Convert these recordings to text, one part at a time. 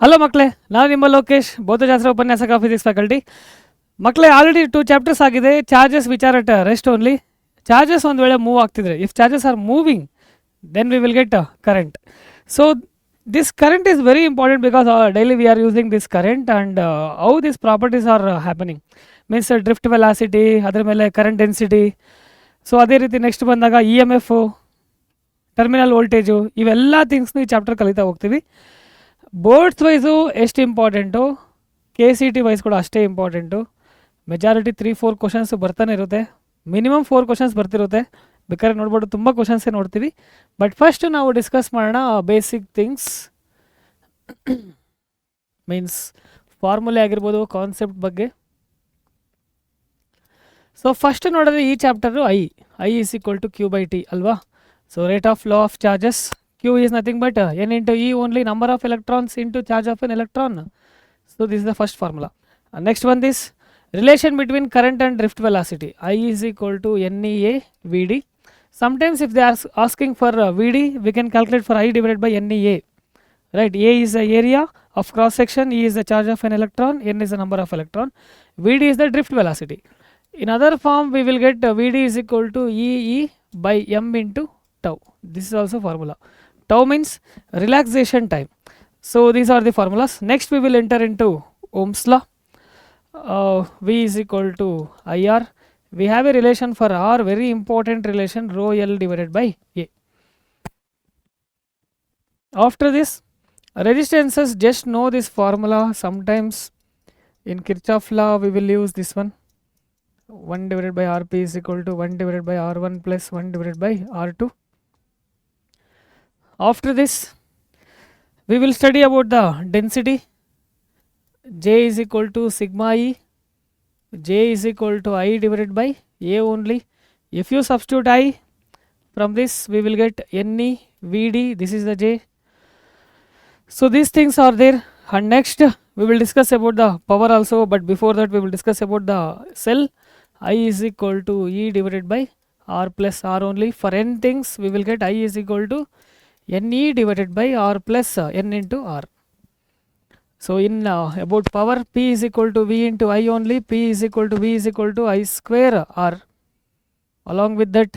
Hello ಮಕ್ಕಳೇ, ನಾನು ನಿಮ್ಮ ಲೋಕೇಶ್, ಭೌತಶಾಸ್ತ್ರ ಉಪನ್ಯಾಸಕ, ಫಿಸಿಕ್ಸ್ ಫ್ಯಾಕಲ್ಟಿ. ಮಕ್ಕಳೇ, ಆಲ್ರೆಡಿ 2 ಚಾಪ್ಟರ್ಸ್ ಆಗಿದೆ. Charges which are at rest only. Charges ಒಂದು ವೇಳೆ ಮೂವ್ ಆಗ್ತಿದ್ರೆ, if charges are moving, then we will get current. So this current is very important because daily we are using this current, and how these properties are happening means drift velocity, ಅದರ ಮೇಲೆ current density. So ಅದೇ ರೀತಿ next ಬಂದಾಗ E M F, terminal voltage, ಇವೆಲ್ಲ ಥಿಂಗ್ಸ್ನು ಈ chapter ಕಲಿತಾ ಹೋಗ್ತೀವಿ. ಬೋರ್ಡ್ಸ್ ವೈಸು ಎಷ್ಟು important, K C T wise ಕೂಡ ಅಷ್ಟೇ ಇಂಪಾರ್ಟೆಂಟು. ಮೆಜಾರಿಟಿ 3-4 ಕ್ವಶನ್ಸ್ ಬರ್ತಾನೆ ಇರುತ್ತೆ, ಮಿನಿಮಮ್ 4 ಕ್ವಶನ್ಸ್ ಬರ್ತಿರುತ್ತೆ. ಬೇಕಾದ್ರೆ ನೋಡ್ಬೋದು, ತುಂಬ ಕ್ವಶನ್ಸೇ ನೋಡ್ತೀವಿ. ಬಟ್ ಫಸ್ಟ್ ನಾವು ಡಿಸ್ಕಸ್ ಮಾಡೋಣ ಬೇಸಿಕ್ ಥಿಂಗ್ಸ್, ಮೀನ್ಸ್ ಫಾರ್ಮುಲೆ ಆಗಿರ್ಬೋದು, ಕಾನ್ಸೆಪ್ಟ್ ಬಗ್ಗೆ. ಸೊ ಫಸ್ಟ್ ನೋಡಿದ್ರೆ ಈ chapter I is equal to Q by T ಅಲ್ವಾ. So rate of flow of charges, Q is nothing but n into E only, number of electrons into charge of an electron. So this is the first formula. Next one is relation between current and drift velocity. I is equal to NEA VD. Sometimes if they are asking for VD, we can calculate for I divided by NEA. Right, A is the area of cross section, E is the charge of an electron, N is the number of electron. VD is the drift velocity. In other form we will get VD is equal to EE by M into tau. This is also formula. Tau means relaxation time. So these are the formulas. Next we will enter into Ohm's law. V is equal to IR. We have a relation for R, very important relation, rho L divided by A. After this, resistances, just know this formula. Sometimes in Kirchhoff law we will use this one. 1 divided by Rp is equal to 1 divided by R1 plus 1 divided by R2. After this, we will study about the density. J is equal to sigma E. J is equal to I divided by A only. If you substitute I, from this we will get Ne Vd. This is the J. So these things are there. And next we will discuss about the power also. But before that we will discuss about the cell. I is equal to E divided by R plus R only. For n things we will get I is equal to Ne divided by R plus n into R. So in about power, P is equal to V into I only. P is equal to V is equal to I square R. Along with that,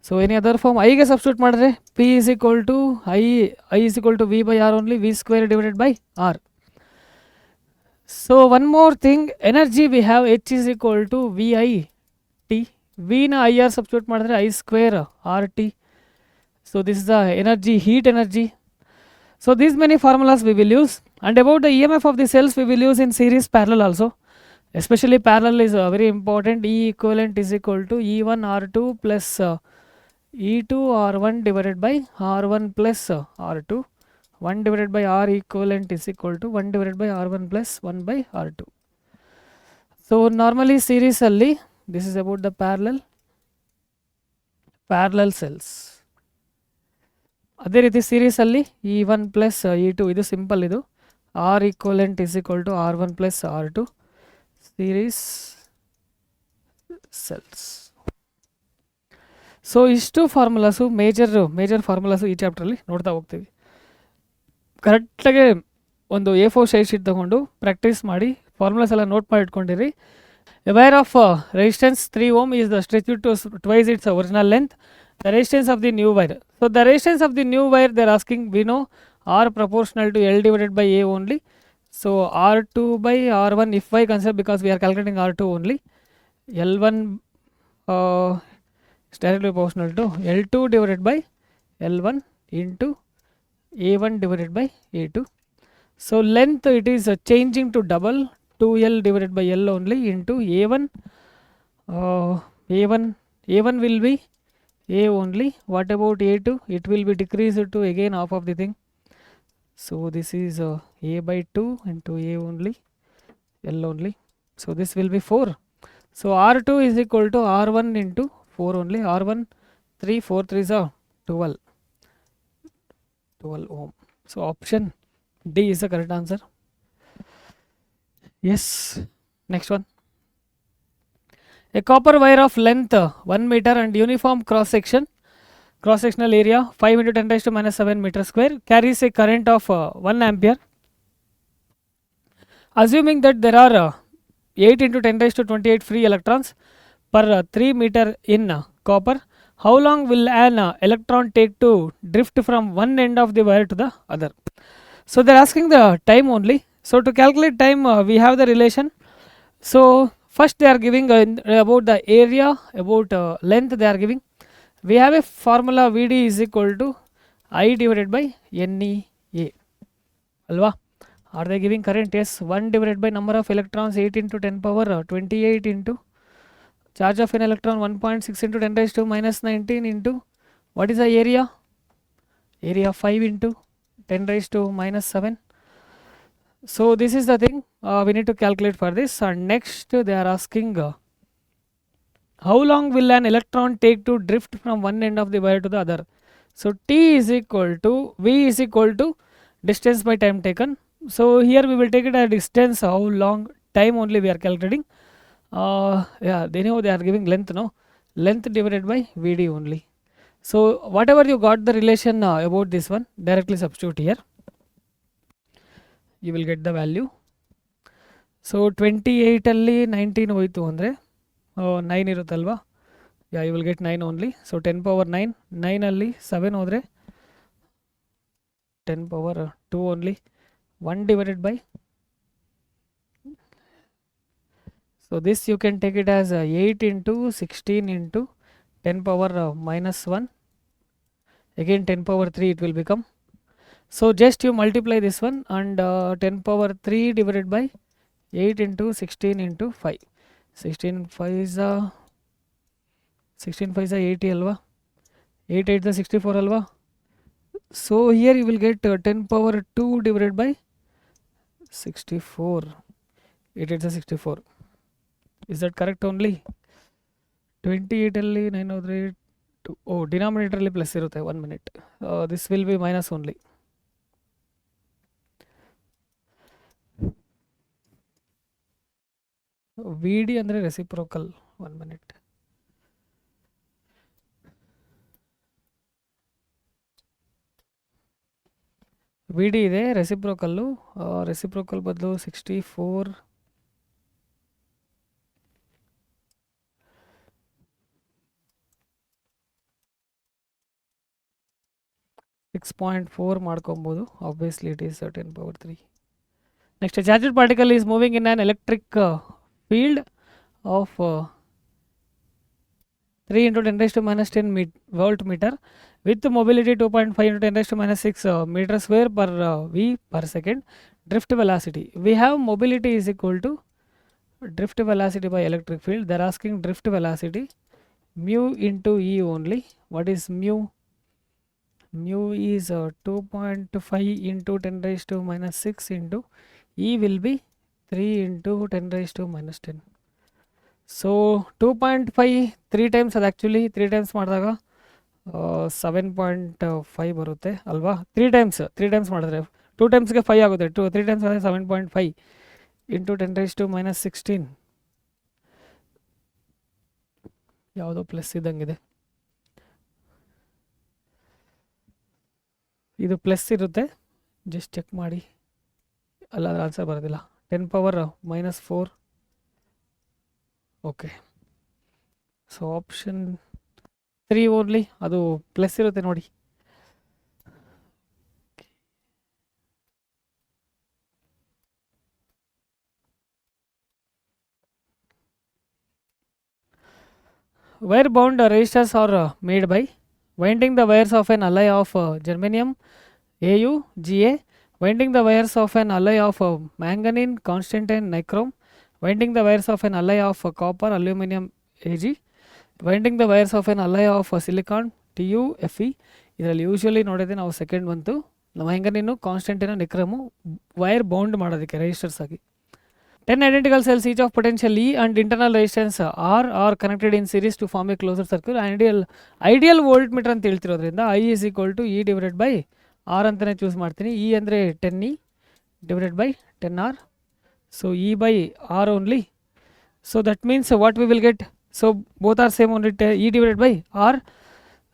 so any other form I get substitute madre, P is equal to I is equal to V by R only, V square divided by R. So one more thing, energy we have H is equal to VI T. V na IR substitute madre, I square RT. So this is the energy, heat energy. So these many formulas we will use. And about the EMF of the cells we will use in series, parallel also. Especially parallel is very important. E equivalent is equal to E1 R2 plus E2 R1 divided by R1 plus R2. 1 divided by R equivalent is equal to 1 divided by R1 plus 1 by R2. So normally series alli, this is about the parallel cells. ಅದೇ ರೀತಿ ಸೀರೀಸಲ್ಲಿ E1 plus E2, ಇದು simple. ಇದು R equivalent is equal to R1 plus R2 series cells. So ಇಷ್ಟು formulas major formulas ಈ ಚಾಪ್ಟ್ರಲ್ಲಿ ನೋಡ್ತಾ ಹೋಗ್ತೀವಿ. ಕರೆಕ್ಟಾಗಿ ಒಂದು A4 ಶೀಟ್ ತೊಗೊಂಡು ಪ್ರಾಕ್ಟೀಸ್ ಮಾಡಿ ಫಾರ್ಮುಲಾಸ್ ಎಲ್ಲ ನೋಟ್ ಮಾಡಿ ಇಟ್ಕೊಂಡಿರಿ. A wire of resistance 3 ohm is the stretched to twice its original length. The resistance of the new wire. So the resistance of the new wire they are asking, we know R proportional to L divided by A only. So R2 by R1 if I consider, because we are calculating R2 only. L1 is directly proportional to L2 divided by L1 into A1 divided by A2. So length it is changing to double, 2L divided by L only into A1. A1 will be A only. What about A2? It will be decreased to again half of the thing. So this is A by 2 into A only, L only. So this will be 4. So R2 is equal to R1 into 4 only. R1 3, 4 3s are 12 ohm. So option D is the correct answer. Yes. Next one. A copper wire of length 1 meter and uniform cross sectional area 5 into 10 raised to minus 7 meter square carries a current of 1 ampere. assuming that there are 8 into 10 raised to 28 free electrons per 3 meter in copper, how long will an electron take to drift from one end of the wire to the other? So they're asking the time only. So to calculate time, we have the relation. So first they are giving about the area, about length they are giving. We have a formula Vd is equal to I divided by NEA. Alva? Are they giving current? Yes. 1 divided by number of electrons, 8 into 10 power 28 into charge of an electron 1.6 into 10 raised to minus 19 into what is the area? Area 5 into 10 raised to minus 7. So this is the thing we need to calculate for this. And next they are asking how long will an electron take to drift from one end of the wire to the other? So T is equal to V is equal to distance by time taken. So here we will take it as distance, how long, time only we are calculating. Yeah, they know they are giving length, no? Length divided by Vd only. So whatever you got the relation about this one, directly substitute here. You will get the value. So 28 ಅಲ್ಲಿ 19 ಹೋಯಿತು ಅಂದರೆ 9 ಇರುತ್ತಲ್ವಾ? Yeah, you will get 9 only. So 10 power 9, 9 ಅಲ್ಲಿ 7 ಹೋದರೆ 10 power 2 only. 1 divided by, so this you can take it as 8 into 16 into 10 power minus 1, again 10 power 3 it will become. So just you multiply this one and 10 power 3 divided by 8 into 16 into 5. 16 5 is 80 alva, 8 8 is 64 alva. So here you will get 10 power 2 divided by 64. 8 8 is 64. Is that correct only? 28 ಅಲ್ಲಿ 9 ಹೋದರೆ denominator ಅಲ್ಲಿ plus ಇರುತ್ತೆ. 1 minute. This will be minus only. Vd ಅಂದರೆ reciprocal. 1 minute. Vd ಇದೆ ರೆಸಿಪ್ರೋಕಲ್ಲು, reciprocal ಬದಲು 64 6.4 ಮಾಡ್ಕೊಬೋದು. Obviously it is 10 power 3. Next, a charged particle is moving in an electric field of 3 into 10 raised to minus 10 volt meter with mobility 2.5 into 10 raised to minus 6 meter square per V per second. Drift velocity. We have mobility is equal to drift velocity by electric field. They are asking drift velocity mu into E only. What is mu? Mu is 2.5 into 10 raised to minus 6 into E will be 3 into 10 raised to minus 10. So 2.5 3 times ಅದು actually 3 times ಮಾಡಿದಾಗ 7.5 ಬರುತ್ತೆ ಅಲ್ವಾ? 3 times ಮಾಡಿದ್ರೆ 2 timesಗೆ 5 ಆಗುತ್ತೆ. 3 times ಆದರೆ 7.5 into 10 raised to minus 16. ಯಾವುದೋ plus ಇದ್ದಂಗಿದೆ, ಇದು plus ಇರುತ್ತೆ, ಜಸ್ಟ್ ಚೆಕ್ ಮಾಡಿ. ಅಲ್ಲಾದ್ರೆ ಆನ್ಸರ್ ಬರೋದಿಲ್ಲ. 10 power minus 4. Okay, so option 3 only, ಅದು ಪ್ಲಸ್ ಇರುತ್ತೆ ನೋಡಿ. Wire bound resistors are made by winding the wires of an alloy of germanium AuGa, winding the wires of an alloy of manganene constantine nichrome, winding the wires of an alloy of copper aluminum Ag, winding the wires of an alloy of silicon TuFe. ಇದರಲ್ಲಿ usually ನೋಡಿದ್ರೆ ನಾವು second ಬಂತು, ಮ್ಯಾಂಗನೀನು ಕಾನ್ಸ್ಟೆಂಟಿನ ನಿಕ್ರಮು wire bound ಮಾಡೋದಕ್ಕೆ registers ಆಗಿ. 10 identical cells each of potential E and internal resistance R are connected in series to form a closed circuit. Ideal voltmeter ಅಂತ ಹೇಳ್ತಿರೋದ್ರಿಂದ I is equal to E divided by R ಅಂತಲೇ choose ಮಾಡ್ತೀನಿ. E ಅಂದರೆ 10E divided by 10R. So E by R only. So that means what we will get? So both are same only, E divided by R.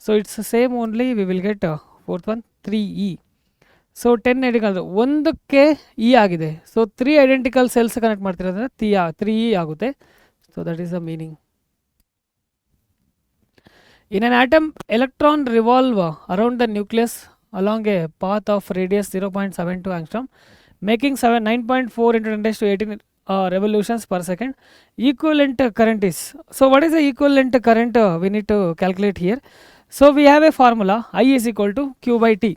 So it's the same only, we will get fourth one 3E. So 10 identical ಒಂದಕ್ಕೆ E ಆಗಿದೆ. So 3 identical cells connect ಮಾಡ್ತಿರೋದ್ರೆ 3 E ಆಗುತ್ತೆ. So that is the meaning. In an atom, electron revolve around the nucleus along a path of radius 0.72 angstrom, making 9.4 into 10 raised to 18 revolutions per second. Equivalent current is, so what is the equivalent current we need to calculate here. So we have a formula, I is equal to Q by T.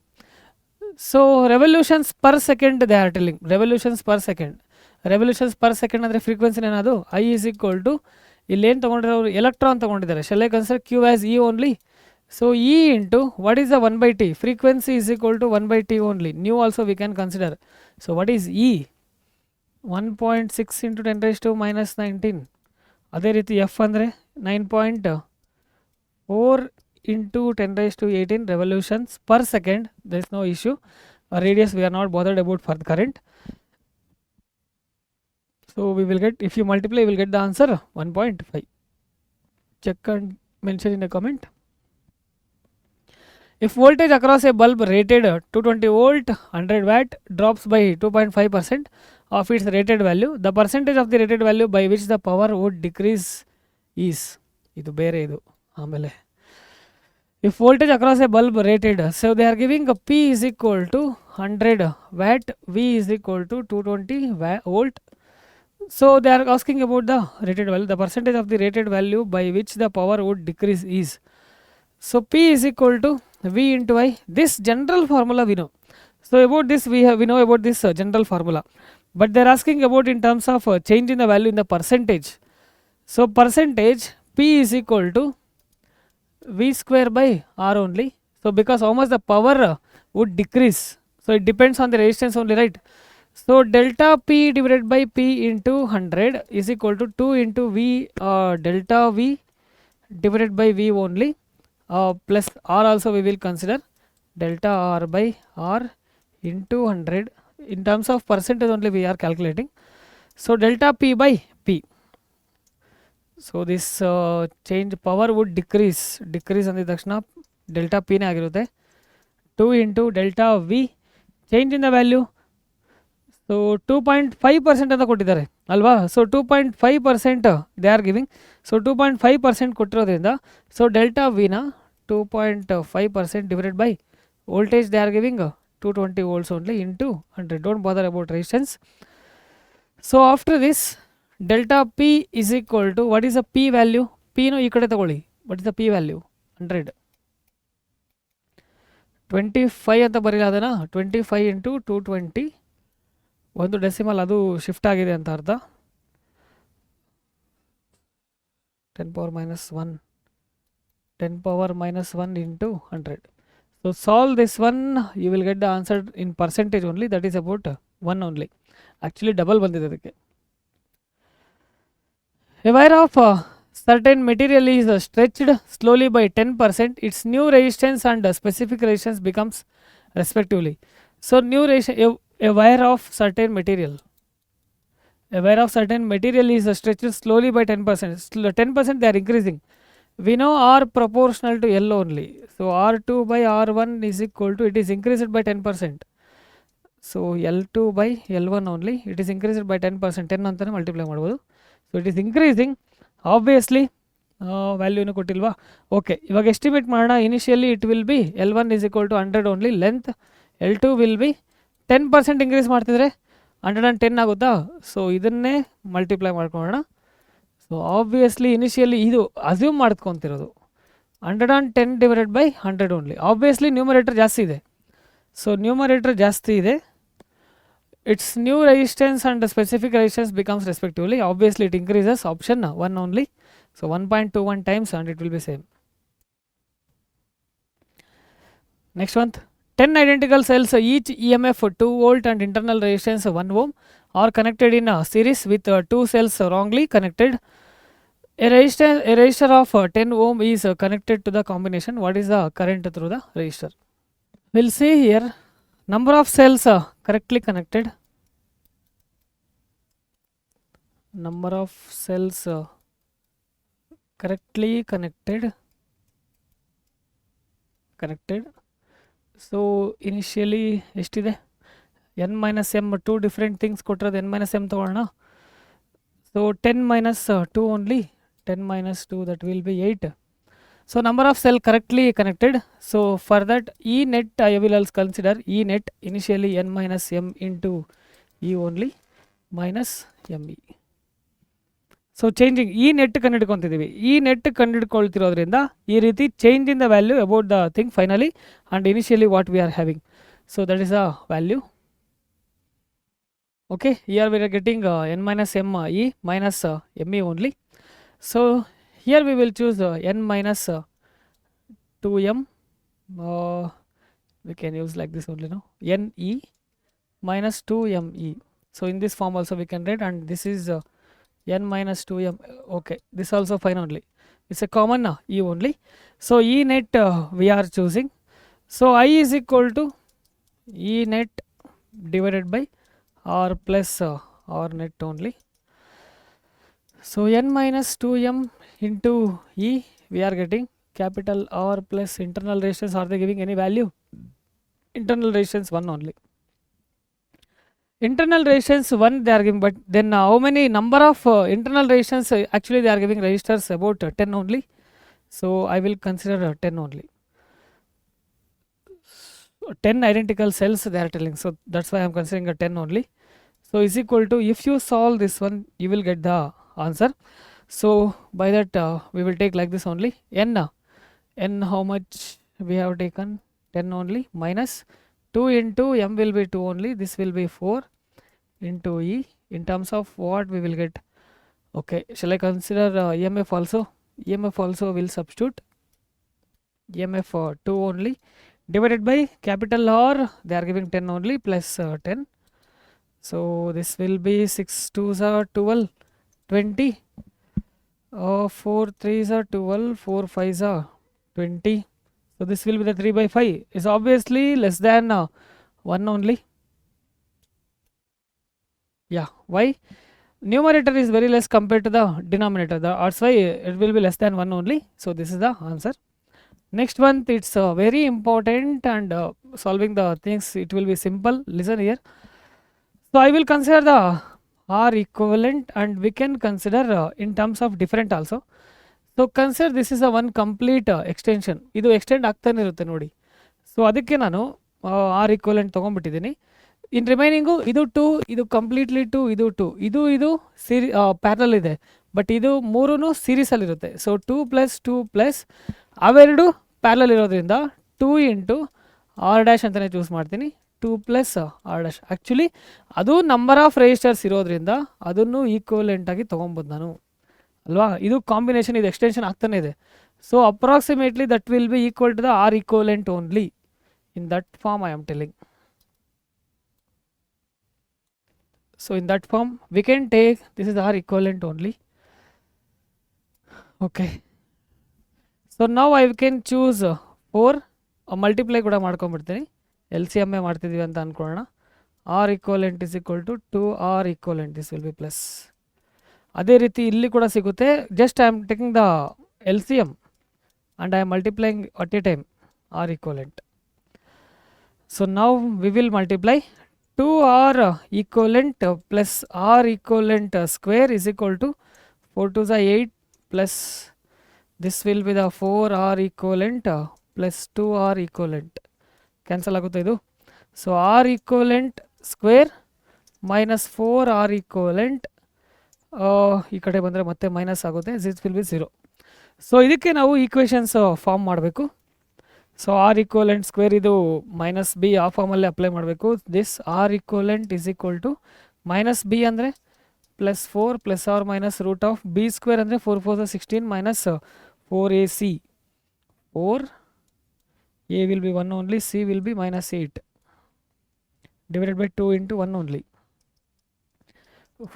So revolutions per second they are telling, revolutions per second ಅಂದರೆ frequency ಏನದು, I is equal to ಇಲ್ಲಿ ಏನು ತೊಗೊಂಡಿರೋ ಅವರು electron ತೊಗೊಂಡಿದ್ದಾರೆ, shell I consider Q as E only. So E into what is the 1/T, frequency is equal to 1/T only. Nu also we can consider. So what is E? 1.6 into 10 raised to minus 19. ಅದೇ ರೀತಿ F ಅಂದರೆ 9.4 into 10 raised to 18 revolutions per second. There is no issue. Radius we are not bothered about for the current. So we will get, if you multiply, you will get the answer 1.5. Check and mention in a comment. If voltage across a bulb rated 220 volt 100 watt drops by 2.5% of its rated value, the percentage of the rated value by which the power would decrease is, idu bere idu amele. If voltage across a bulb rated, so they are giving a P is equal to 100 watt, V is equal to 220 volt. So they are asking about the rated value, the percentage of the rated value by which the power would decrease is. So P is equal to V into I. This general formula we know. So about this we know about this general formula. But they are asking about in terms of change in the value in the percentage. So percentage P is equal to V square by R only. So because how much the power would decrease. So it depends on the resistance only, right? So delta P divided by P into 100 is equal to 2 into V delta V divided by V only, plus R also we will consider, delta R by R into 100. In terms of percentage only we are calculating. So delta P by P. So this change power would decrease ಅಂದ್ರೆ ತಕ್ಷಣ delta P ನೇ ಆಗಿರುತ್ತೆ. 2 into delta V, change in the value. So 2.5% ಅಂತ ಕೊಟ್ಟಿದ್ದಾರೆ ಅಲ್ವಾ. So 2.5% they are giving. So 2.5% ಕೊಟ್ಟಿರೋದ್ರಿಂದ so delta ವಿನ 2.5% divided by voltage they are giving 220 volts only into 100. Don't bother about resistance. So after this delta P is equal to, what is the P value? P no ಈ ಕಡೆ ತಗೊಳ್ಳಿ. What is the P value? 100. 25 ಅಂತ ಬರೀಲ್ಲ ಅದನ್ನು, 25 into 220, ಒಂದು decimal ಅದು shift ಆಗಿದೆ ಅಂತ ಅರ್ಥ. 10 power minus 1 into 100. So solve this one, you will get the answer in percentage only, that is about 1 only. Actually double ಬಂದಿದೆ ಅದಕ್ಕೆ. A wire of certain material is stretched slowly by 10%, its new resistance and specific resistance becomes respectively. So new resistance, a wire of certain material is stretched slowly by 10%. 10% they are increasing. We know R proportional to L only. So R2 by R1 is equal to, it is increased by 10%. So L2 by L1 only, it is increased by 10%. 10 ಅಂತಲೇ multiply ಮಾಡ್ಬೋದು. So it is increasing obviously. ವ್ಯಾಲ್ಯೂನು ಕೊಟ್ಟಿಲ್ವಾ. Okay, ಇವಾಗ estimate ಮಾಡೋಣ. Initially it will be L1 is equal to 100 only, length L2 will be 10% increase ಮಾಡ್ತಿದ್ರೆ 110 ಆಗುತ್ತಾ. So ಇದನ್ನೇ multiply ಮಾಡ್ಕೊಳ್ಳೋಣ. ಸೊ ಆಬ್ವಿಯಸ್ಲಿ ಇನಿಷಿಯಲಿ ಇದು ಅಸ್ಯೂಮ್ ಮಾಡ್ಕೊತಿರೋದು 110 divided by 100 only. Obviously numerator ಜಾಸ್ತಿ ಇದೆ. ಸೊ ನ್ಯೂಮರೇಟರ್ ಜಾಸ್ತಿ ಇದೆ, its new resistance and specific resistance becomes respectively. Obviously it increases, option 1 only. So 1.21 times and it will be same. Next one, 10 identical cells, each EMF 2 volt and internal resistance 1 ohm are connected in a series with 2 cells wrongly connected. A resistor of 10 ohm is connected to the combination. What is the current through the resistor? We'll see here. Number of cells correctly connected. Number of cells correctly connected. So initially ಎಷ್ಟಿದೆ n minus M two different things ಕೊಟ್ಟಿರೋದು n minus M ತೊಗೊಳ್ಳೋಣ. So 10 minus 2 only, 10 minus 2, that will be 8. So number of cell correctly connected. So for that E net I will also consider E net initially n minus m into E only minus me. So changing ಈ net ಕಂಡುಹಿಡ್ಕೊತಿದ್ದೀವಿ. ಈ net ಕಂಡುಹಿಡ್ಕೊಳ್ತಿರೋದ್ರಿಂದ ಈ ರೀತಿ change in the value about the thing finally and initially what we are having. So that is a value. Okay, here we are getting n minus m e minus me only. So here we will choose n minus 2m. We can use like this only, no? n e minus 2m e. So in this form also we can write, and this is n minus 2m. Okay, this also fine only. It's a common e only. So e net we are choosing. So I is equal to e net divided by r plus r net only. So n minus 2m into e we are getting capital R plus internal resistance. Are they giving any value? Internal resistance 1 only. Internal resistance 1 they are giving, but then how many number of internal resistance actually they are giving resistors about 10 only. So I will consider 10 only. 10 identical cells they are telling, so that's why I am considering a 10 only. So is equal to, if you solve this one you will get the answer. So by that we will take like this only. N how much we have taken? 10 only, minus 2 into m will be 2 only, this will be 4 into e. In terms of what we will get? Okay, shall I consider EMF also? EMF also will substitute. EMF 2 only divided by capital R, they are giving 10 only, plus 10. So this will be 6 2s are 12, 20, 4 3s are 12, 4 5s are 20. So this will be the 3 by 5 is obviously less than 1 only. Yeah, why? Numerator is very less compared to the denominator, that's why it will be less than 1 only. So this is the answer. Next one, it's very important, and solving the things it will be simple. Listen here. So I will consider the R equivalent, and we can consider in terms of different also. So consider this is a one complete extension. ಇದು extend ಆಗ್ತಾನೆ ಇರುತ್ತೆ ನೋಡಿ. So ಅದಕ್ಕೆ ನಾನು or equivalent ತೊಗೊಂಡ್ಬಿಟ್ಟಿದ್ದೀನಿ. In remaining ಇದು 2, ಇದು completely 2, ಇದು 2, ಇದು ಪ್ಯಾರಲ್ ಇದೆ, ಬಟ್ ಇದು ಮೂರೂ ಸೀರೀಸಲ್ಲಿರುತ್ತೆ. ಸೊ 2 ಪ್ಲಸ್ 2 ಪ್ಲಸ್ ಅವೆರಡು ಪ್ಯಾರಲ್ ಇರೋದ್ರಿಂದ 2 ಇಂಟು ಆರ್ ಡ್ಯಾಶ್ ಅಂತಲೇ ಚೂಸ್ ಮಾಡ್ತೀನಿ. 2 ಪ್ಲಸ್ ಆರ್ ಡ್ಯಾಶ್, ಆ್ಯಕ್ಚುಲಿ ಅದು ನಂಬರ್ ಆಫ್ ರಿಜಿಸ್ಟರ್ಸ್ ಇರೋದ್ರಿಂದ ಅದನ್ನು ಈಕ್ವಲೆಂಟಾಗಿ ತೊಗೊಬೋದು ನಾನು, ಅಲ್ವಾ? ಇದು ಕಾಂಬಿನೇಷನ್, ಇದು ಎಕ್ಸ್ಟೆನ್ಷನ್ ಆಗ್ತಾನೆ ಇದೆ. So approximately that will be equal to the R equivalent only. In that form I am telling. So in that form we can take this is R equivalent only. Okay, so now I can choose 4 multiply ಕೂಡ ಮಾಡ್ಕೊಂಡ್ಬಿಡ್ತೀನಿ. LCM ಮಾಡ್ತಿದ್ದೀವಿ ಅಂತ ಅನ್ಕೊಳ್ಳೋಣ. R equivalent is equal to 2R equivalent, this will be plus. ಅದೇ ರೀತಿ ಇಲ್ಲಿ ಕೂಡ ಸಿಗುತ್ತೆ. Just I am taking the LCM and I am multiplying at a time R equivalent. So now we will multiply 2R equivalent plus R equivalent square is equal to 4 2s are 8 plus this will be the 4R equivalent plus 2R equivalent. Cancel ಆಗುತ್ತೆ ಇದು. So R equivalent square minus 4R equivalent ಈ ಕಡೆ ಬಂದರೆ ಮತ್ತೆ minus ಆಗುತ್ತೆ. This will be 0. So ಇದಕ್ಕೆ ನಾವು equations form ಮಾಡಬೇಕು. ಸೊ ಆರ್ ಈಕ್ವಲೆಂಟ್ ಸ್ಕ್ವೇರ್ ಇದು ಮೈನಸ್ ಬಿ ಆ ಫಾರ್ಮಲ್ಲಿ ಅಪ್ಲೈ ಮಾಡಬೇಕು. This R equivalent is equal to minus B ಅಂದರೆ plus 4 plus R minus root of B square ಅಂದರೆ 4 4 16 minus 4ac. 4a will be 1 only, c will be minus 8 divided by 2 into 1 only.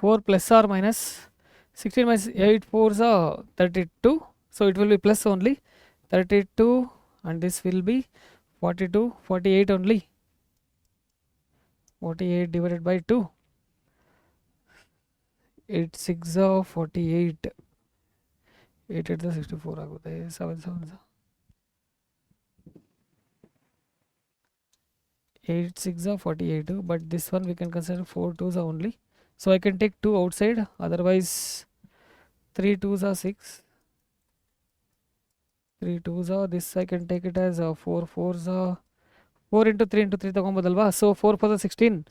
4 plus or minus 16 minus 8 4s are 32. So it will be plus only 32, and this will be 42 48 only. 48 divided by 2, 8 6 48, 8 8 64 ಆಗುತ್ತೆ. 7 7 8 6 are 48, but this one we can consider 4 2s are only. So I can take 2 outside, otherwise 3 2s are 6. 3 2s are, this I can take it as 4 4s are 4 into 3 into 3 ತಗೊಂಬೋದಲ್ವಾ. So 4 4 16.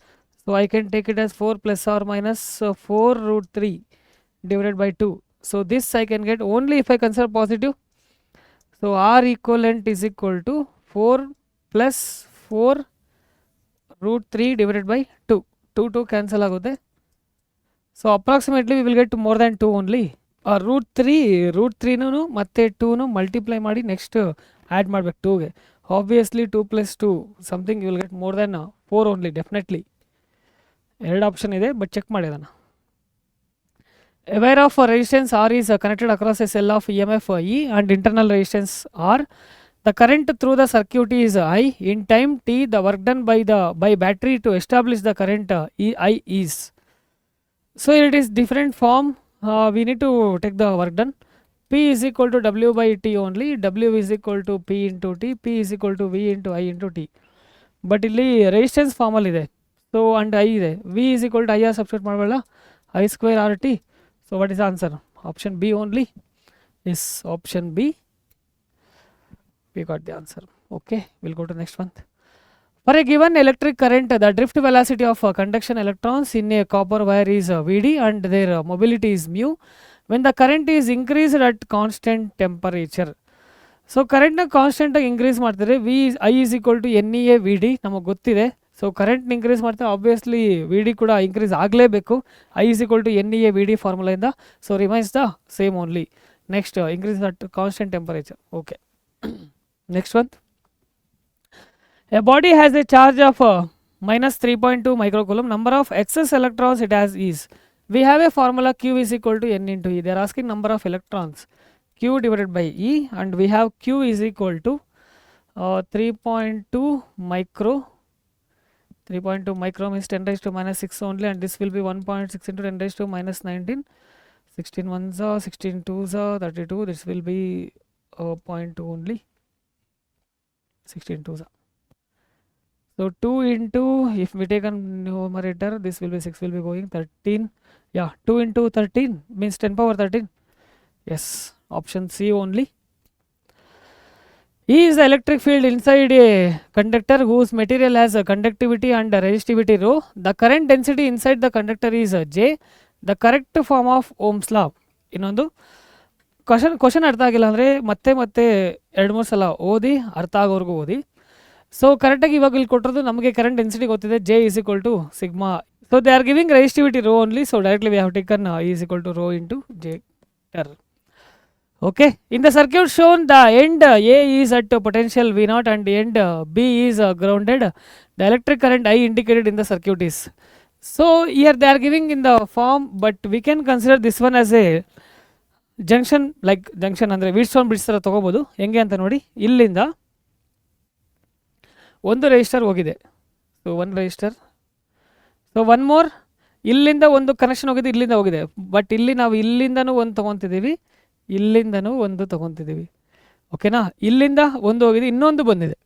So I can take it as 4 plus or minus 4 root 3 divided by 2. So this I can get only if I consider positive. So R equivalent is equal to 4 plus 4 root 3 divided by 2. 2 2 cancel ಆಗುತ್ತೆ. So approximately we will get more than 2 only. Root 3 ಮತ್ತೆ 2 multiply ಮಾಡಿ next add ಮಾಡಬೇಕು 2ಗೆ. Obviously 2 + 2 something you will get more than 4 only definitely. ಎರಡು option ಇದೆ, but check ಮಾಡಿ ಅದನ್ನು. Aware of resistance R is connected across a cell of EMF E and internal resistance R. The current through the circuit is I. In time t, the work done by battery to establish the current I is. So it is different form. We need to take the work done. P is equal to W by T only. W is equal to P into T. P is equal to V into I into T. But ಇಲ್ಲಿ resistance form ಅಲ್ಲಿ ಇದೆ. So and I ಇದೆ. V is equal to IR substitute ಮಾಡಬಲ್ಲ. I square RT. So what is the answer? Option B only. Yes, option B. We got the answer. Okay, we'll go to next one. For a given electric current, the drift velocity of conduction electrons in a copper wire is Vd and their mobility is mu. When the current is increased at constant temperature. So current constant increase ಮಾಡ್ತಾರೆ. I is equal to NEA Vd ನಮಗೆ ಗೊತ್ತಿದೆ. So current increase ಮಾಡ್ತಾರೆ, obviously V D ಕೂಡ increase ಆಗಲೇಬೇಕು. I is equal to N E A V D ಫಾರ್ಮುಲಾಯಿಂದ. So remains the same only. Next increase at constant temperature. Okay, next one. A body has a charge of minus 3.2 microcoulomb. Number of excess electrons it has is. We have a formula Q is equal to N into E. They are asking number of electrons. Q divided by E, and we have Q is equal to 3.2 micro. 3.2 micro means 10 raised to minus 6 only, and this will be 1.6 into 10 raised to minus 19. 16 ones are 16 twos are 32. This will be 0.2 only. 16 twos are. So 2 into, if we take a numerator, this will be 6 will be going 13. Yeah, 2 into 13 means 10 power 13. Yes, option C only. E is the electric field inside a conductor whose material has a conductivity and a resistivity rho. The current density inside the conductor is J. The correct form of Ohm's law. ಇನ್ನೊಂದು question ಅರ್ಥ ಆಗಿಲ್ಲ ಅಂದರೆ ಮತ್ತೆ 2-3 ಸಲ ಓದಿ, ಅರ್ಥ ಆಗೋವರೆಗೂ ಓದಿ. ಸೊ ಕರೆಕ್ಟಾಗಿ ಇವಾಗ ಇಲ್ಲಿ ಕೊಟ್ಟಿರೋದು ನಮಗೆ ಕರೆಂಟ್ ಡೆನ್ಸಿಟಿ ಗೊತ್ತಿದೆ, J is equal to sigma. So they are giving resistivity rho only, so directly we have taken E is equal to rho into J. Okay, in the circuit shown, the end A is at potential V0 and end B is grounded. The electric current I indicated in the circuit is. So here they are giving in the form, but we can consider this one as a junction, like junction ಅಂದರೆ Wheatstone bridge ಥರ ತೊಗೋಬೋದು. ಹೆಂಗೆ ಅಂತ ನೋಡಿ, ಇಲ್ಲಿಂದ ಒಂದು register ಹೋಗಿದೆ. So ಒಂದು ರೆಜಿಸ್ಟರ್, ಸೊ ಒನ್ ಮೋರ್, ಇಲ್ಲಿಂದ ಒಂದು ಕನೆಕ್ಷನ್ ಹೋಗಿದೆ, ಇಲ್ಲಿಂದ ಹೋಗಿದೆ. ಬಟ್ ಇಲ್ಲಿ ನಾವು ಇಲ್ಲಿಂದನೂ ಒಂದು ತೊಗೊತಿದ್ದೀವಿ, ಇಲ್ಲಿಂದನೂ ಒಂದು ತೊಗೊತಿದ್ದೀವಿ. ಓಕೆನಾ, ಇಲ್ಲಿಂದ ಒಂದು ಹೋಗಿದೆ, ಇನ್ನೊಂದು ಬಂದಿದೆ.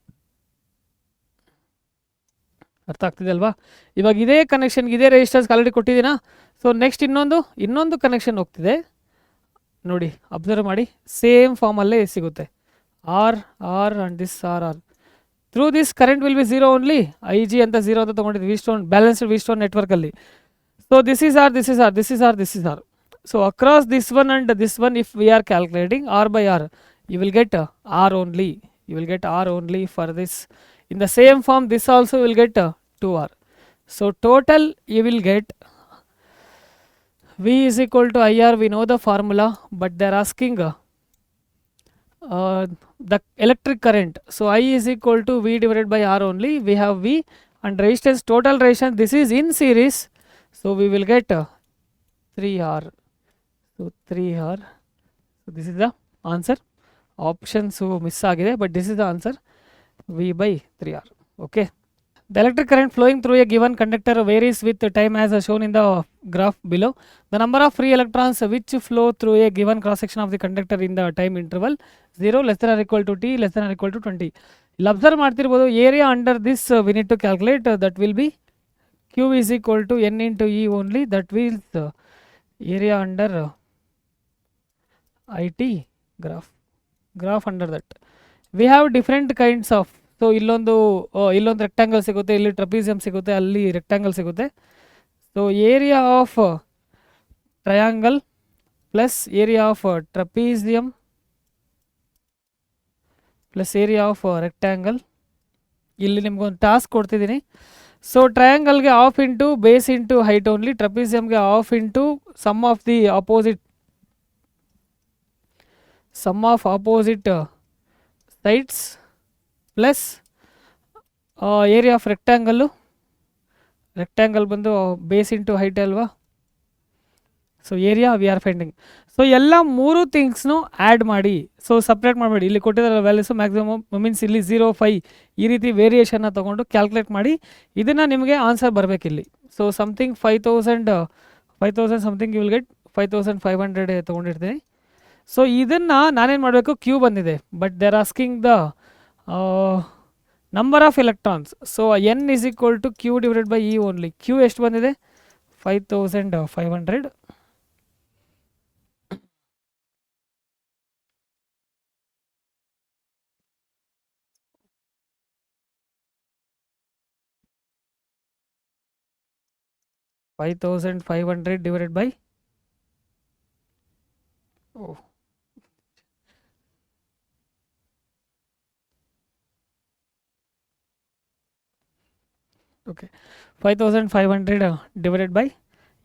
ಅರ್ಥ ಆಗ್ತಿದೆ ಅಲ್ವಾ? ಇವಾಗ ಇದೇ ಕನೆಕ್ಷನ್ಗೆ ಇದೇ ರೆಜಿಸ್ಟರ್ಸ್ ಆಲ್ರೆಡಿ ಕೊಟ್ಟಿದ್ದೀನಾ. ಸೊ ನೆಕ್ಸ್ಟ್ ಇನ್ನೊಂದು ಕನೆಕ್ಷನ್ ಹೋಗ್ತಿದೆ ನೋಡಿ, ಅಬ್ಸರ್ವ್ ಮಾಡಿ, ಸೇಮ್ ಫಾರ್ಮಲ್ಲೇ ಸಿಗುತ್ತೆ. R and this R. Through this current will be 0 only. I G ಅಂತ 0 ಅಂತ ತೊಗೊಂಡಿದ್ವಿ ವೀಟ್ಸ್ಟೋನ್ ಬ್ಯಾಲೆನ್ಸ್ಡ್ ವೀಟ್ಸ್ಟೋನ್ ನೆಟ್ವರ್ಕಲ್ಲಿ. So this is R, this is R, this is R, this is R. So across this one and this one, if we are calculating R by R, you will get R only. You will get R only for this. In the same form, this also will get 2R. So total you will get V is equal to IR. We know the formula, but they are asking the electric current. So I is equal to V divided by R only. We have V and resistance, total resistance. This is in series. So we will get 3R. So 3R. So this is the answer. Options miss agide, but this is the answer. V by 3R. Okay. The electric current flowing through a given conductor varies with time as shown in the graph below. The number of free electrons which flow through a given cross section of the conductor in the time interval 0 less than or equal to t less than or equal to 20. ಇಲ್ಲಿ observe ಮಾಡ್ತಿರ್ಬೋದು, area under this we need to calculate, that will be Q is equal to N into E only, that means area under IT graph under that. We have different kinds of, so ಇಲ್ಲೊಂದು rectangle ಸಿಗುತ್ತೆ, ಇಲ್ಲಿ trapezium ಸಿಗುತ್ತೆ, ಅಲ್ಲಿ rectangle ಸಿಗುತ್ತೆ. So area of triangle plus area of trapezium plus area of rectangle. ಇಲ್ಲಿ ನಿಮ್ಗೊಂದು task ಕೊಡ್ತಿದ್ದೀನಿ. So ಟ್ರಯಾಂಗಲ್ಗೆ half into base into height only, ಟ್ರಪೀಸಿಯಮ್ಗೆ half into sum of opposite sides plus area of rectangle ಬಂದು base into height ಅಲ್ವಾ. So area we are finding. So ಎಲ್ಲ 3 ಥಿಂಗ್ಸ್ನು add ಮಾಡಿ, ಸೊ ಸಪ್ರೇಟ್ ಮಾಡಬೇಡಿ. ಇಲ್ಲಿ ಕೊಟ್ಟಿದ್ದಾರೆ ವ್ಯಾಲ್ಯೂಸು ಮ್ಯಾಕ್ಸಿಮಮ್ ಮೀನ್ಸ್ ಇಲ್ಲಿ 0, 5 ಈ ರೀತಿ ವೇರಿಯೇಷನ್ನ ತೊಗೊಂಡು ಕ್ಯಾಲ್ಕುಲೇಟ್ ಮಾಡಿ ಇದನ್ನು ನಿಮಗೆ ಆನ್ಸರ್ ಬರಬೇಕಿಲ್ಲಿ. So something 5,000 something you will get 5,500 ತೊಗೊಂಡಿರ್ತೀನಿ. ಸೊ ಇದನ್ನು ನಾನೇನು ಮಾಡಬೇಕು, ಕ್ಯೂ ಬಂದಿದೆ, but they are asking the number of electrons. So N is equal to Q divided by E only. Q ಎಷ್ಟು ಬಂದಿದೆ, 5,500. divided by okay 5,500 divided by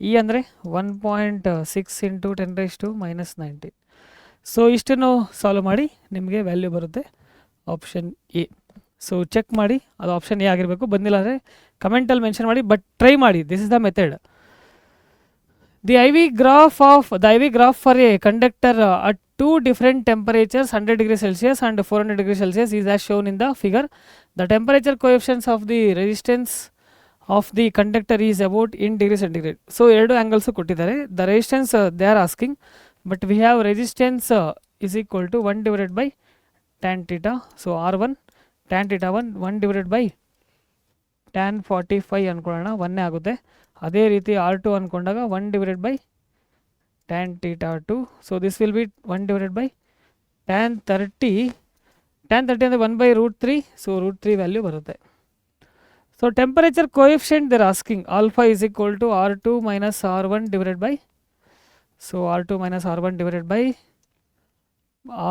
E ಅಂದರೆ 1.6 into 10⁻⁻⁹. So ಇಷ್ಟನ್ನು solve ಮಾಡಿ ನಿಮಗೆ ವ್ಯಾಲ್ಯೂ ಬರುತ್ತೆ ಆಪ್ಷನ್ ಎ. ಸೊ ಚೆಕ್ ಮಾಡಿ, ಅದು option A ಆಗಿರಬೇಕು. ಬಂದಿಲ್ಲ ಅಂದರೆ ಕಮೆಂಟಲ್ಲಿ ಮೆನ್ಷನ್ ಮಾಡಿ, ಬಟ್ ಟ್ರೈ ಮಾಡಿ. This is the method. The IV graph for a conductor at 2 different temperatures, 100 degrees Celsius and 400 degrees Celsius, is as shown in the figure. The temperature coefficients of the resistance of the conductor is about in degrees centigrade. So 2 angles ಕೊಟ್ಟಿದ್ದಾರೆ. The resistance they are asking, but we have resistance is equal to 1 divided by tan theta. So R1 tan theta 1 divided by tan 45 ಅನ್ಕೊಳ್ಳೋಣ, 1 ಆಗುತ್ತೆ. ಅದೇ ರೀತಿ R2 ಅಂದ್ಕೊಂಡಾಗ 1 divided by tan theta 2. So this will be 1 divided by tan 30. tan 30 ಅಂದರೆ 1/√3. So √3 value ಬರುತ್ತೆ. So temperature coefficient they're asking, alpha is equal to R2 minus R1 divided by, so R2 minus R1 divided by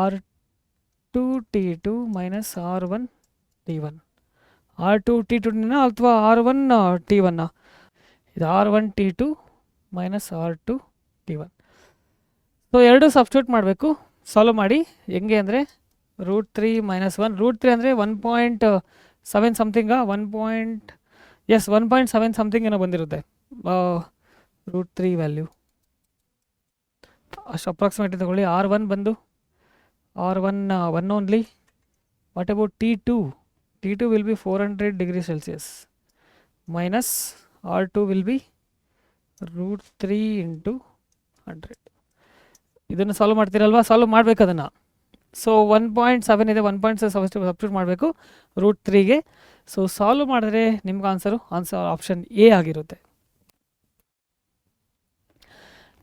R2 T2 minus R1 T1. R2 T2 ಅಥವಾ R1 T1. ಇದು R1 T2 minus R2 T1. So 2 substitute ಮಾಡಬೇಕು. Solve ಮಾಡಿ ಹೆಂಗೆ ಅಂದರೆ √3 - 1. √3 ಅಂದರೆ 1.7 ಸಮಥಿಂಗ, 1.7 something ಏನೋ ಬಂದಿರುತ್ತೆ √3 value. ಅಷ್ಟು ಅಪ್ರಾಕ್ಸಿಮೇಟ್ ತಗೊಳ್ಳಿ. R1 ಬಂದು R1 1 only. What about T2? T2 will be 400 degrees Celsius minus R2 will be √3 into 100. ಇದನ್ನು ಸಾಲ್ವ್ ಮಾಡ್ತೀರಲ್ವಾ, ಸಾಲ್ವ್ ಮಾಡಬೇಕು ಅದನ್ನು. ಸೊ 1.7 ಇದೆ, 1.7 ಸಬ್ಸ್ಟಿಟ್ಯೂಟ್ ಮಾಡಬೇಕು √3ಗೆ. ಸೊ ಸಾಲ್ವ್ ಮಾಡಿದ್ರೆ ನಿಮ್ಗೆ ಆನ್ಸರ್ ಆಪ್ಷನ್ ಎ ಆಗಿರುತ್ತೆ.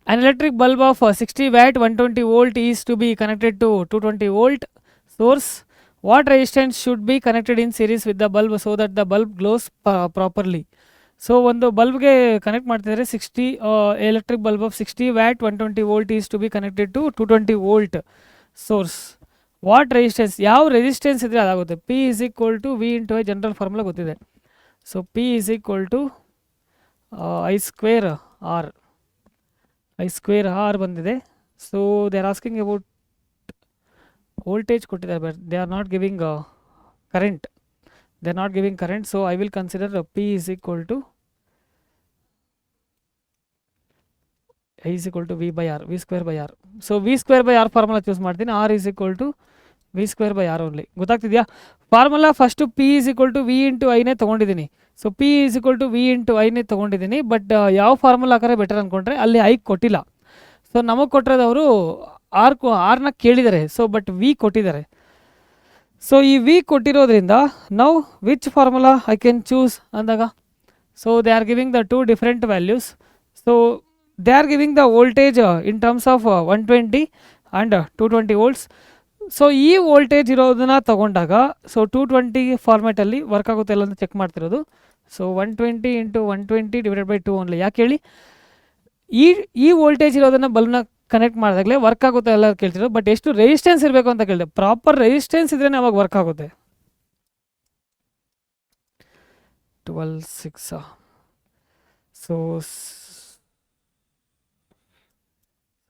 An electric bulb of 60 watt 120 volt is to be connected to 220 volt source. What resistance should be connected in series with the bulb so that the bulb glows properly? So ಒಂದು ಬಲ್ಬ್ಗೆ connect ಮಾಡ್ತಿದ್ದಾರೆ 60 electric bulb of 60 watt 120 volt is to be connected to 220 volt source. What resistance, ಯಾವ resistance ಇದ್ದರೆ ಅದಾಗುತ್ತೆ. P is equal to V into I, general formula ಗೊತ್ತಿದೆ. So P is equal to I square R ಬಂದಿದೆ. So they are asking about voltage ಕೊಟ್ಟಿದ್ದಾರೆ, but they are not giving current. They are not giving current, so I will consider P is equal to I is equal to V by R, V square by R. So V square by R formula choose ಮಾಡ್ತೀನಿ. R is equal to V square by R only. ಗೊತ್ತಾಗ್ತಿದೆಯಾ formula? First P is equal to V into I ನೇ ತೊಗೊಂಡಿದ್ದೀನಿ. So P is equal to V into I ನೇ ತೊಗೊಂಡಿದ್ದೀನಿ, but ಯಾವ formula ಹಾಕರೆ better ಅಂದ್ಕೊಂಡ್ರೆ ಅಲ್ಲಿ I ಕೊಟ್ಟಿಲ್ಲ. ಸೊ ನಮಗೆ ಕೊಟ್ಟಿರೋದವರು ಆರ್ನ ಕೇಳಿದ್ದಾರೆ. ಸೊ ಬಟ್ ವಿ ಕೊಟ್ಟಿದ್ದಾರೆ. ಸೊ ಈ ವಿ ಕೊಟ್ಟಿರೋದ್ರಿಂದ ನಾವು which formula I can choose ಅಂದಾಗ, so they are giving the two different values. So they are giving the voltage in terms of 120 and 220 volts. So ಈ ವೋಲ್ಟೇಜ್ ಇರೋದನ್ನ ತೊಗೊಂಡಾಗ so 220 ಫಾರ್ಮ್ಯಾಟಲ್ಲಿ work ಆಗುತ್ತೆ ಇಲ್ಲ ಅಂತ ಚೆಕ್ ಮಾಡ್ತಿರೋದು. So 120 × 120 divided by 2 only. ಯಾಕೆ ಹೇಳಿ, ಈ ವೋಲ್ಟೇಜ್ ಇರೋದನ್ನು ಬಲ್ಬ್ನ ಕನೆಕ್ಟ್ ಮಾಡಿದಾಗಲೇ ವರ್ಕ್ ಆಗುತ್ತೆ ಎಲ್ಲ ಕೇಳ್ತಿರೋದು. ಬಟ್ ಎಷ್ಟು ರೆಸಿಸ್ಟೆನ್ಸ್ ಇರಬೇಕು ಅಂತ ಕೇಳಿದೆ. ಪ್ರಾಪರ್ ರೆಸಿಸ್ಟೆನ್ಸ್ ಇದ್ರೇ ಅವಾಗ ವರ್ಕ್ ಆಗುತ್ತೆ. 12 6 ಸೊ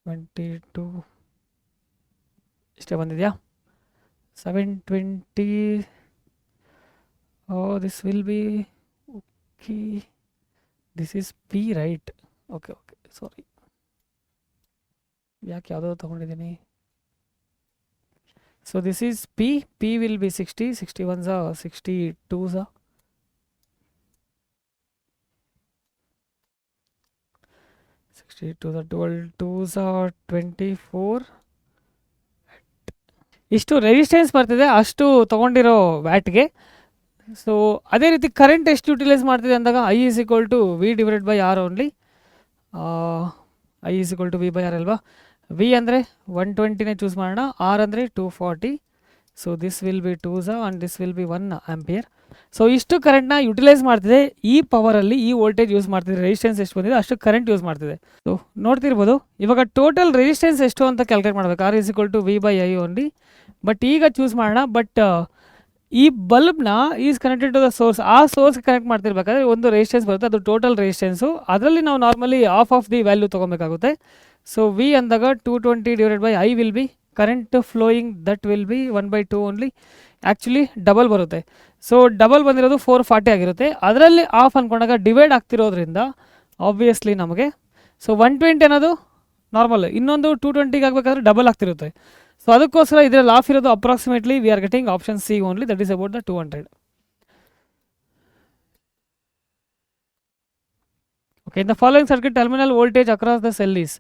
22 ಇಷ್ಟೇ ಬಂದಿದೆಯಾ. 720 this will B okay. This is P right. Okay sorry, ಯಾಕೆ ಯಾವುದೋ ತೊಗೊಂಡಿದ್ದೀನಿ. So this is P will be 60, 61 62 62 12 24. ಇಷ್ಟು ರೆಸಿಸ್ಟೆನ್ಸ್ ಬರ್ತಿದೆ ಅಷ್ಟು ತೊಗೊಂಡಿರೋ ವ್ಯಾಟ್ಗೆ. ಸೊ ಅದೇ ರೀತಿ ಕರೆಂಟ್ ಎಷ್ಟು ಯುಟಿಲೈಸ್ ಮಾಡ್ತಿದೆ ಅಂದಾಗ I is equal to V divided by R only. I is equal to V by R ಅಲ್ವಾ. V ಅಂದರೆ 120ನೇ ಚೂಸ್ ಮಾಡೋಣ, R ಅಂದರೆ 240. So this will B 2 and this will be 1 ampere. So ಇಷ್ಟು ಕರೆಂಟ್ನ utilise ಮಾಡ್ತಿದೆ. ಈ ಪವರಲ್ಲಿ ಈ ವೋಲ್ಟೇಜ್ ಯೂಸ್ ಮಾಡ್ತಿದೆ. ರೆಸಿಸ್ಟೆನ್ಸ್ ಎಷ್ಟು ಬಂದಿದೆ ಅಷ್ಟು ಕರೆಂಟ್ ಯೂಸ್ ಮಾಡ್ತಿದೆ. ಸೊ ನೋಡ್ತಿರ್ಬೋದು ಇವಾಗ ಟೋಟಲ್ ರೆಸಿಸ್ಟೆನ್ಸ್ ಎಷ್ಟು ಅಂತ ಕ್ಯಾಲ್ಕುಲೇಟ್ ಮಾಡಬೇಕು. R is equal to V by I only. But ಈಗ ಚೂಸ್ ಮಾಡೋಣ. ಬಟ್ ಈ ಬಲ್ಬ್ನ is connected to the source. ಆ ಸೋರ್ಸ್ಗೆ ಕನೆಕ್ಟ್ ಮಾಡ್ತಿರ್ಬೇಕಾದ್ರೆ ಒಂದು ರೆಸಿಸ್ಟೆನ್ಸ್ ಬರುತ್ತೆ, ಅದು ಟೋಟಲ್ ರೆಸಿಸ್ಟೆನ್ಸು. ಅದರಲ್ಲಿ ನಾವು ನಾರ್ಮಲಿ ಆಫ್ ದಿ ವ್ಯಾಲ್ಯೂ ತೊಗೊಬೇಕಾಗುತ್ತೆ. ಸೊ ವಿ ಅಂದಾಗ 220 divided by I will be current flowing, that will be 1/2 only. Actually double ಬರುತ್ತೆ. ಸೊ ಡಬಲ್ ಬಂದಿರೋದು 440 ಆಗಿರುತ್ತೆ. ಅದರಲ್ಲಿ ಆಫ್ ಅಂದ್ಕೊಂಡಾಗ ಡಿವೈಡ್ ಆಗ್ತಿರೋದ್ರಿಂದ ಆಬ್ವಿಯಸ್ಲಿ ನಮಗೆ ಸೊ 120 ಅನ್ನೋದು ನಾರ್ಮಲ್, ಇನ್ನೊಂದು 220 ಆಗಬೇಕಾದ್ರೆ ಡಬಲ್ ಆಗ್ತಿರುತ್ತೆ. ಸೊ ಅದಕ್ಕೋಸ್ಕರ ಇದರಲ್ಲಿ ಆಫ್ ಇರೋದು approximately we are getting option C only, that is about the 200. Okay, in the following circuit, terminal voltage across the cell is.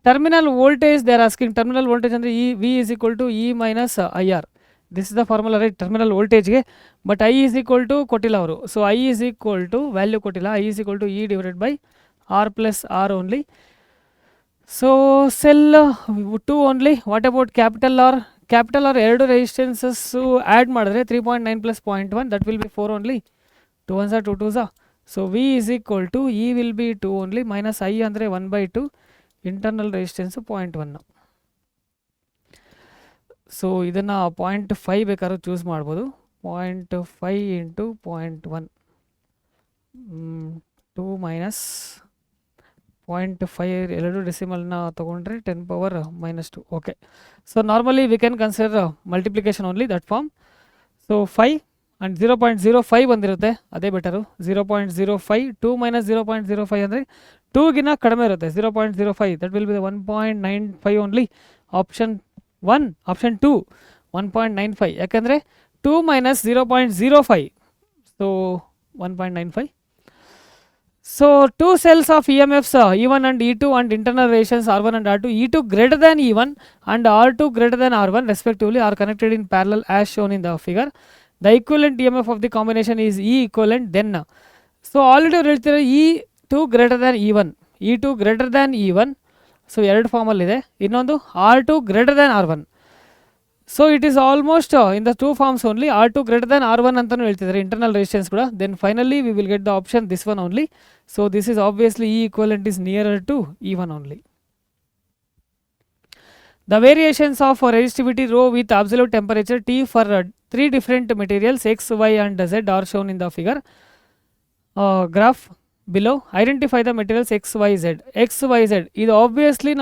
Terminal voltage, they are asking terminal voltage ಅಂದರೆ V is equal to E minus IR. This is the formula, right? Terminal voltage ಗೆ. But I is equal to ಕೊಟ್ಟಿಲ್ಲ ಅವರು. So I is equal to value ಕೊಟ್ಟಿಲ್ಲ. I is equal to E divided by R plus R only. So cell 2 only. What about capital R? Capital R ಎರಡು ರೆಸಿಸ್ಟೆನ್ಸಸ್ಸು add ಮಾಡಿದ್ರೆ 3.9 plus 0.1 that will B 4 only. 2 1 2 2 so V is equal to E will be 2 only minus I ಅಂದರೆ 1/2 internal resistance 0.1. So ಇದನ್ನು 0.5 ಬೇಕಾದ್ರೂ choose ಮಾಡ್ಬೋದು. 0.5 × 0.1 2 minus 0.5 ಎರಡು ಡೆಸಿಮಲ್ನ ತೊಗೊಂಡ್ರೆ 10 power -2. Okay, so normally we can consider multiplication only that form. So 5 and 0.05 ಬಂದಿರುತ್ತೆ, ಅದೇ better. 0.05 2 minus 0.05 ಅಂದರೆ 2ಗಿನ ಕಡಿಮೆ ಇರುತ್ತೆ. 0.05 that will B 1.95 only. Option 1, option 2 1.95. ಯಾಕಂದರೆ 2 minus 0.05 so 1.95. So two cells of EMFs E1 and E2 and internal resistance R1 and R2, E2 greater than E1 and R2 greater than R1 respectively are connected in parallel as shown in the figure. The equivalent EMF of the combination is E equivalent then. So already ಹೇಳ್ತಿರೋ E2 greater than E1, E2 greater than E1. So ಎರಡು ಫಾರ್ಮಲ್ಲಿ ಇದೆ. ಇನ್ನೊಂದು R2 greater than R1. So it is almost in the 2 forms only. R2 greater than R1 ಅಂತಲೂ ಹೇಳ್ತಿದ್ದಾರೆ internal resistance ಕೂಡ. Then finally we will get the option this one only. So this is obviously E equivalent is nearer to E1 only. The variations of resistivity rho with absolute temperature T for 3 different materials X, Y and Z are shown in the figure. Graph below. Identify the materials X, Y, Z. X, Y, Z ಇದು obviously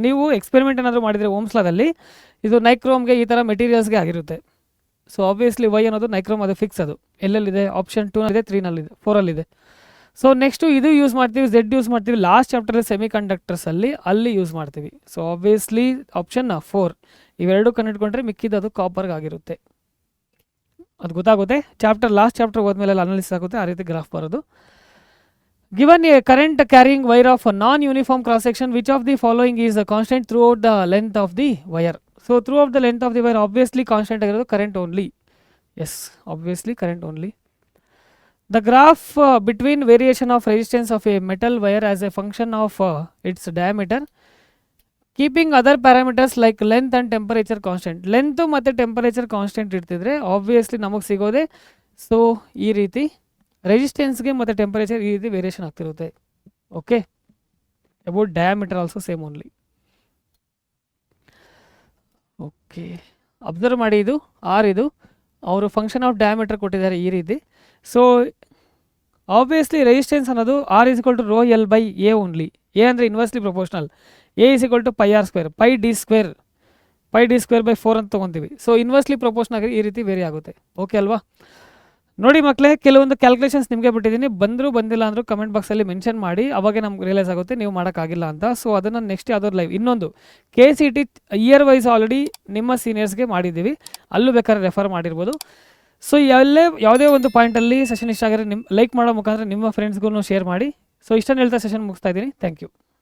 ನೀವು experiment ಏನಾದರೂ ಮಾಡಿದರೆ Ohm's ಲಾದಲ್ಲಿ ಇದು ನೈಕ್ರೋಮ್ಗೆ ಈ ಥರ ಮೆಟೀರಿಯಲ್ಸ್ಗೆ ಆಗಿರುತ್ತೆ. So obviously Y ಅನ್ನೋದು nichrome, ಅದು ಫಿಕ್ಸ್. ಅದು ಎಲ್ಲೆಲ್ಲಿದೆ? ಆಪ್ಷನ್ 2 3ನಲ್ಲಿದೆ, 4ಅಲ್ಲಿದೆ. ಸೊ ನೆಕ್ಸ್ಟು ಇದು ಯೂಸ್ ಮಾಡ್ತೀವಿ, Z ಯೂಸ್ ಮಾಡ್ತೀವಿ. ಲಾಸ್ಟ್ ಚಾಪ್ಟರ್ ಸೆಮಿ ಕಂಡಕ್ಟರ್ಸಲ್ಲಿ ಅಲ್ಲಿ ಯೂಸ್ ಮಾಡ್ತೀವಿ. ಸೊ ಆಬ್ವಿಯಸ್ಲಿ ಆಪ್ಷನ್ 4 ಇವೆರಡು ಕಂಡಿಡ್ಕೊಂಡ್ರೆ ಮಿಕ್ಕಿದ್ದು ಅದು ಕಾಪರ್ಗೆ ಆಗಿರುತ್ತೆ. ಅದು ಗೊತ್ತಾಗುತ್ತೆ. ಲಾಸ್ಟ್ ಚಾಪ್ಟರ್ ಹೋದ್ಮೇಲೆ ಅನಾಲಿಸಿಸ್ ಆಗುತ್ತೆ, ಆ ರೀತಿ ಗ್ರಾಫ್ ಬರೋದು. Given a current carrying wire of a non-uniform cross section, which of the following is constant throughout the length of the wire? So throughout the length of the wire obviously constant ಆಗಿರೋದು current only. Yes, obviously current only. The graph between variation of resistance of a metal wire as a function of its diameter, keeping other parameters like length and temperature constant. Length ಮತ್ತು temperature constant ಇಡ್ತಿದ್ರೆ obviously ನಮಗೆ ಸಿಗೋದೆ so ಈ ರೀತಿ ರೆಸಿಸ್ಟೆನ್ಸ್ಗೆ ಮತ್ತು temperature ಈ ರೀತಿ variation ಆಗ್ತಿರುತ್ತೆ. Okay, about diameter also same only. Okay, observe ಮಾಡಿ, ಇದು ಆರ್, ಇದು ಅವರು ಫಂಕ್ಷನ್ ಆಫ್ ಡಯಾಮೀಟರ್ ಕೊಟ್ಟಿದ್ದಾರೆ ಈ ರೀತಿ. ಸೊ ಆಬ್ವಿಯಸ್ಲಿ ರೆಸಿಸ್ಟೆನ್ಸ್ ಅನ್ನೋದು R is equal to rho L by A only. A ಅಂದರೆ inversely proportional, A is equal to pi R square, pi D square by 4 ಅಂತ ತೊಗೊತೀವಿ. ಸೊ ಇನ್ವರ್ಸ್ಲಿ ಪ್ರೊಪೋರ್ಷನ್ ಆಗಿ ಈ ರೀತಿ very ಆಗುತ್ತೆ. ಓಕೆ ಅಲ್ವಾ? ನೋಡಿ ಮಕ್ಕಳೇ, ಕೆಲವೊಂದು ಕ್ಯಾಲ್ಕುಲೇಷನ್ಸ್ ನಿಮಗೆ ಬಿಟ್ಟಿದ್ದೀನಿ, ಬಂದರೂ ಬಂದಿಲ್ಲ ಅಂದರೂ ಕಮೆಂಟ್ ಬಾಕ್ಸಲ್ಲಿ ಮೆನ್ಷನ್ ಮಾಡಿ, ಅವಾಗೆ ನಮ್ಗೆ ರಿಯಲೈಸ್ ಆಗುತ್ತೆ ನೀವು ಮಾಡೋಕ್ಕಾಗಿಲ್ಲ ಅಂತ. ಸೊ ಅದನ್ನು ನೆಕ್ಸ್ಟ್ ಯಾವ್ದಾದ್ರು ಲೈವ್ ಇನ್ನೊಂದು KCT ಇಯರ್ ವೈಸ್ ಆಲ್ರೆಡಿ ನಿಮ್ಮ ಸೀನಿಯರ್ಸ್ಗೆ ಮಾಡಿದ್ದೀವಿ, ಅಲ್ಲೂ ಬೇಕಾದ್ರೆ ರೆಫರ್ ಮಾಡಿರ್ಬೋದು. ಸೊ ಯಾವುದೇ ಒಂದು ಪಾಯಿಂಟಲ್ಲಿ ಸೆಷನ್ ಇಷ್ಟ ಆಗಿದ್ರೆ ಲೈಕ್ ಮಾಡೋ ಮುಖಾಂತರ ನಿಮ್ಮ ಫ್ರೆಂಡ್ಸ್ಗೂ ಶೇರ್ ಮಾಡಿ. ಸೊ ಇಷ್ಟನ್ನು ಹೇಳ್ತಾ ಸೆಷನ್ ಮುಗಿಸ್ತಾ ಇದ್ದೀನಿ. Thank you.